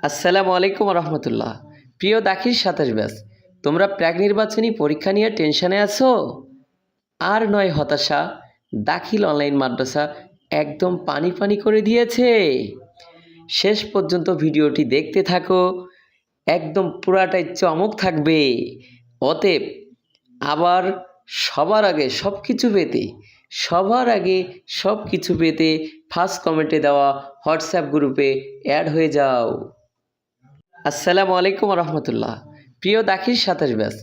আসসালামু আলাইকুম রহমতুল্লাহ। প্রিয় দাখিল ২৭ ব্যাচ, তোমরা প্রাক নির্বাচনী পরীক্ষা নিয়ে টেনশনে আছো? আর নয় হতাশা, দাখিল অনলাইন মাদ্রাসা একদম পানি পানি করে দিয়েছে। শেষ পর্যন্ত ভিডিওটি দেখতে থাকো, একদম পুরাটাই চমক থাকবে। অতএব আবার সবার আগে সব কিছু পেতে ফার্স্ট কমেন্টে দেওয়া হোয়াটসঅ্যাপ গ্রুপে অ্যাড হয়ে যাও। আসসালামু আলাইকুম রহমতুল্লাহ। প্রিয় দাখিল ২৭ ব্যাচ,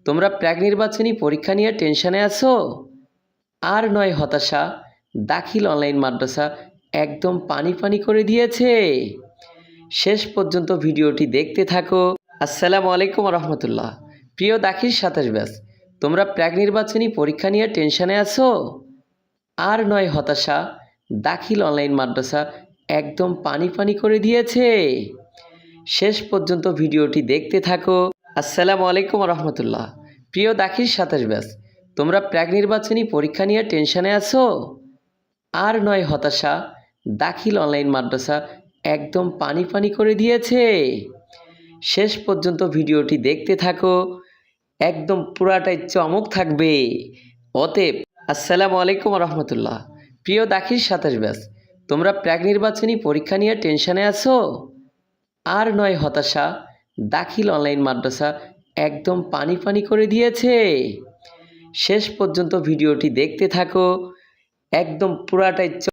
তোমরা প্রাক নির্বাচনী পরীক্ষা নিয়ে টেনশনে আছো? আর নয় হতাশা, দাখিল অনলাইন মাদ্রাসা একদম পানি পানি করে দিয়েছে। শেষ পর্যন্ত ভিডিওটি দেখতে থাকো। আসসালামু আলাইকুম রহমতুল্লাহ। প্রিয় দাখিল ২৭ ব্যাচ, তোমরা প্রাক নির্বাচনী পরীক্ষা নিয়ে টেনশনে আছো? আর নয় হতাশা, দাখিল অনলাইন মাদ্রাসা একদম পানি পানি করে দিয়েছে। শেষ পর্যন্ত ভিডিওটি দেখতে থাকো। আসসালামু আলাইকুম রহমতুল্লাহ। প্রিয় দাখিল ২৭ ব্যাচ, তোমরা প্রাক নির্বাচনী পরীক্ষা নিয়ে টেনশনে আছো? আর নয় হতাশা, দাখিল অনলাইন মাদ্রাসা একদম পানি পানি করে দিয়েছে। শেষ পর্যন্ত ভিডিওটি দেখতে থাকো, একদম পুরাটাই চমক থাকবে। অতএব আসসালামু আলাইকুম রহমতুল্লাহ। প্রিয় দাখিল ২৭ ব্যাচ, তোমরা প্রাক নির্বাচনী পরীক্ষা নিয়ে টেনশনে আছো? আর নয় হতাশা, দাখিল অনলাইন মাদ্রাসা একদম পানি পানি করে দিয়েছে। শেষ পর্যন্ত ভিডিওটি দেখতে থাকো, একদম পুরাটাই